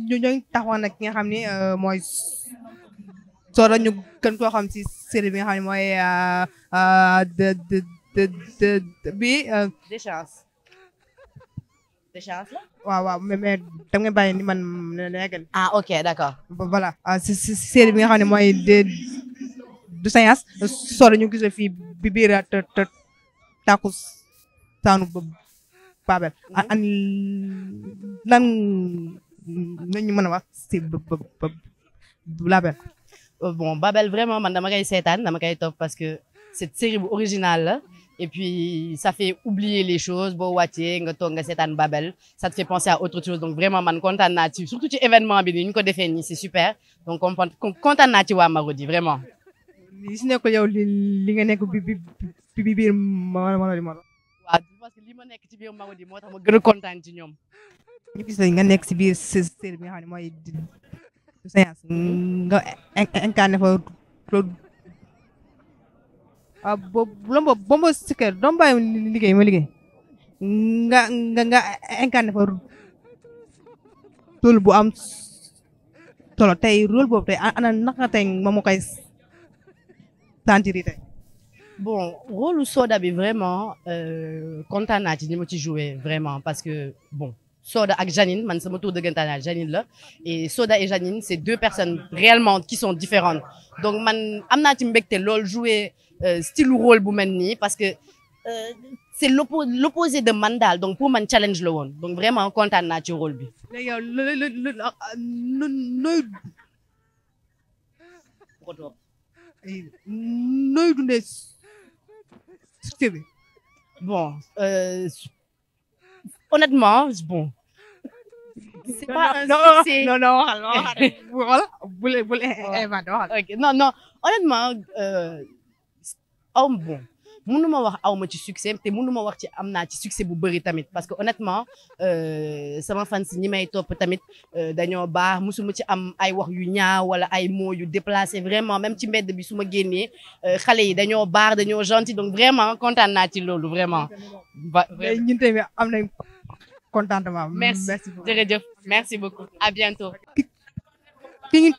ñoo ngi taxawoon nag ki nga xam ne mooy Soda ñu gën koo xam si série bi nga xam ne mooy bi des chances la. waaw mais da nga bàyyi ni man neegal. Ah ok d'accord. Voilà si série bi nga xam ne mooy du science Soda ñu gis fii bi biir takku saanu Babel an lan nañu mën a wax si Babel. Bon Babel vraiment man dama koy seetaan dama koy topp parce que cette série bu originale la et puis ça fait oublier les choses boo wàccee nga toog nga seetaan Babel ça te fait penser à autre chose donc vraiment man kontaan naa ci surtout ci événement bi ni ñu ko defee nii c'est super donc kontaan naa ci waa Marodi vraiment. li si nekkul yow li nga nekk bi biir Marodi moo waaw parce que li ma nekk ci biir Marodi moo tax ma gën a kontaan ci ñoom. ñu gis nga nekk si biir série bi nga xam ne mooy séance nga incarné fa boobu si kër doom bàyyi liggéey ma liggéey nga incarné fa rôle bu am solo tey rôle boobu tey ana naka tey moom moo koy sentir tey. Bon rôle Soda bi vraiment kontaan naa ci ni ma ci joué vraiment parce que bon Soda ak Janine man sama tour dëggantaan Janine la et Soda et Janine c'est deux personnes réellement qui sont différentes donc man am naa ci mbégte loolu jouer style rôle bu mel nii parce que c'est l'opposé de man daal donc pour man challenge la woon donc vraiment kontaan naa ci rôle bi. léegi yow nooy dundee succès bi. Bon honnêtement bon. C'est pas non waxal bul inventé waxal. Ok non honnêtement bon mënuma wax aw ma ci succès te mënuma wax ci am naa ci succès bu bëri tamit parce que honnêtement sama fans ñi may topp tamit dañoo baax musuma ci am ay wax yu ñaaw wala ay mots yu déplacé vraiment même ci mbedd bi su ma génnee xale yi dañoo baax dañoo gentil donc vraiment kontaan naa ci loolu vraiment. ñun tamit am nañ contentement. merci jërëjëf merci beaucoup à bientôt. ki ñu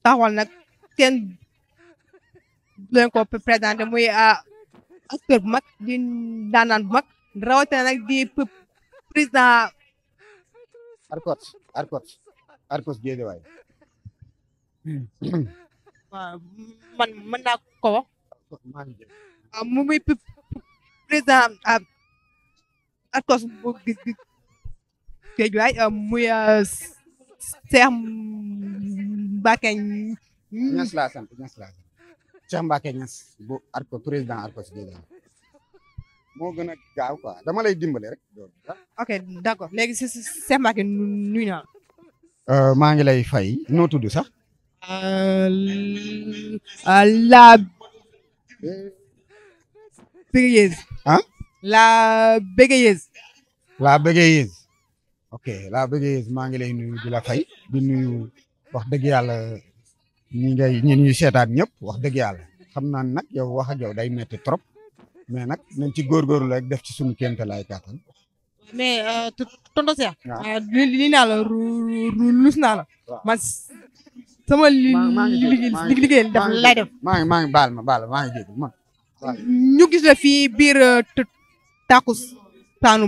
taxawal nag kenn leen ko présenté muy acteur bu mag di daanaan bu mag rawatina nag di président. Arcos Guédiawaye. waaw man mën naa ko wax. mu muy président Arcos bu Guédiawaye muy Cheikh Mbacké Niass laa sant Cheikh Mbacké Niass bu président Arcos Guédiawaye moo gën a gaaw quoi dama lay dimbale rek. ok d'accord léegi si Cheikh Mbacké nuyu naa maa ngi lay fay noo tudd sax. la bégayeuse. ah. la bégayeuse. la bégayeuse. ok la bégayeuse maa ngi lay nuyu di la fay di nuyu wax dëgg yàlla ñi ñuy seetaan ñëpp wax dëgg yàlla xam naa nag yow wax ak yow day metti trop mais nag nañ ci góorgóorlu rek def ci suñu kéemte laay kàttan. mais tonton Cheikh. li naa la rus naa la. man sama liggéey def lay def. maa ngi baal ma maa ngi dégg ma. ñu gis la fii biir takku saanu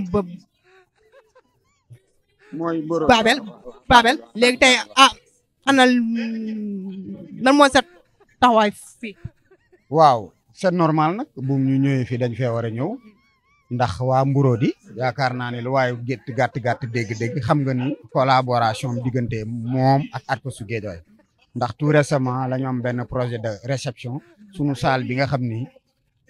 Babel léegi tey ana lan mooy sa taxawaay fii. waaw c'est normal nag bu ñu ñëwee fii dañ fee war a ñëw ndax waa Marodi yaakaar naa ne lu waaye gàtt dégg-dégg xam nga ni collaboration diggante moom ak Arcos Guédiawaye ndax tout récemment la ñu am benn projet de réception sunu salle bi nga xam ni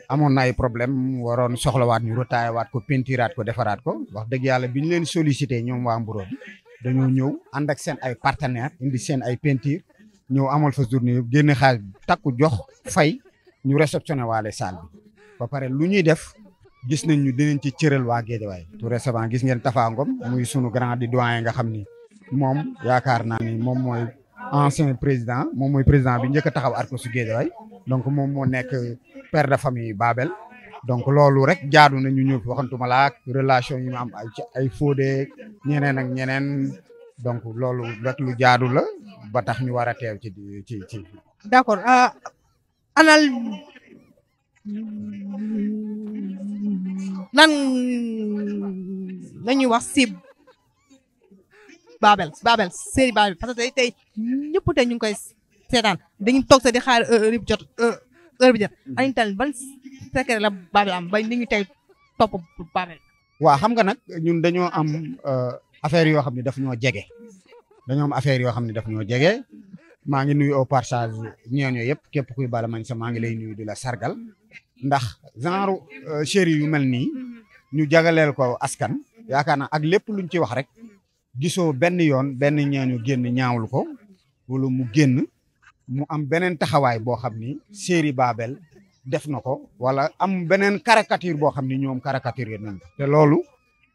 amoon na ay problème waroon soxlawaat ñu retaillé waat ko peintiraat ko defaraat ko wax dëgg yàlla bi ñu leen sollicité ñoom waa Marodi dañoo ñëw ànd ak seen ay partenaires indi seen ay peinture ñëw amal fa journée yëpp génn xaalis takku jox fay ñu réceptionné waale salle bi ba pare lu ñuy def gis nañ ñu dinañ ci cëral waa Guédiawaye tout récemment gis ngeen Tafa Ngom muy sunu grand di doyen nga xam ni moom yaakaar naa ni moom mooy ancien président moom mooy président bi njëkk a taxaw Arcos Guédiawaye donc moom moo nekk père de famille Babel donc loolu rek jaadu na ñu ñëw fi waxantuma la ak relation yi mu am ay Fodé ñeneen ak ñeneen donc loolu rek lu jaadu la ba tax ñu war a teew ci d'accord anal lan la ñuy wax si Babel série Babel parce que tey ñëpp tey ñu ngi koy seetaan dañuy toog sa di xaar heure bi jot añ tal ban secret la Babel am ba ni ñu tey topp Babel. waaw xam nga nag ñun dañoo am affaire yoo xam ne daf ñoo jege maa ngi nuyu au passage ñooñu yëpp képp kuy bala mañ sa maa ngi lay nuyu di la sargal ndax genre série yu mel nii ñu jagaleel ko askan yaakaar naa ak lépp luñ ci wax rek gisoo benn yoon benn ñeeñu génn ñaawul ko wala mu génn mu am beneen taxawaay boo xam ni série Babel def na ko wala am beneen caricature boo xam ni ñoom caricature nañ ko te loolu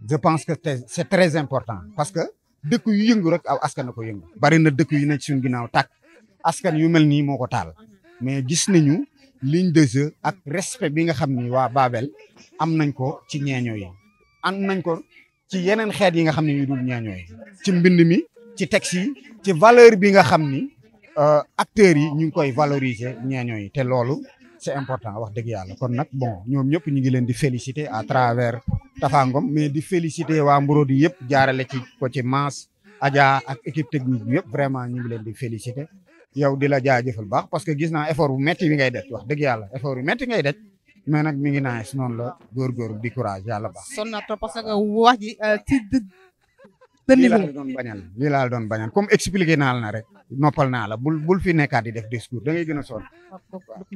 je pense que c'est très important parce que dëkk yu yëngu rek aw askan na ko yëngu bari na dëkk yu nekk suñu ginnaaw tàkk askan yu mel nii moo ko taal mais gis nañu ligne de jeu ak respect bi nga xam ni waa Babel am nañ ko ci ñeeño yi am nañ ko ci yeneen xeet yi nga xam ne yu dul ñeeño yi ci mbind mi ci texte yi ci valeur bi nga xam ni acteurs yi ñu ngi koy valoriser ñeeño yi te loolu c'est important wax dëgg yàlla kon nag bon ñoom ñëpp ñu ngi leen di féliciter à travers Tafa Ngom mais di féliciter waa Mburodi yëpp jaarale ci ko ci Mass Adja ak équipe technique bi yëpp vraiment ñu ngi leen di féliciter yow di la jaajëfal baax parce que gis naa effort bu metti bi ngay def wax dëgg yàlla effort bu metti ngay def mais nag mi ngi nice noonu la góorgóorlu di courage yàlla baax. sonn na trop parce que wax ji ci lii laa doon bañal comme expliqué naa la na rek noppal naa la bul fi nekkaat di def discours da ngay gën a sonn.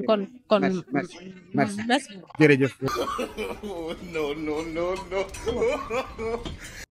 kon merci jërëjëf. No.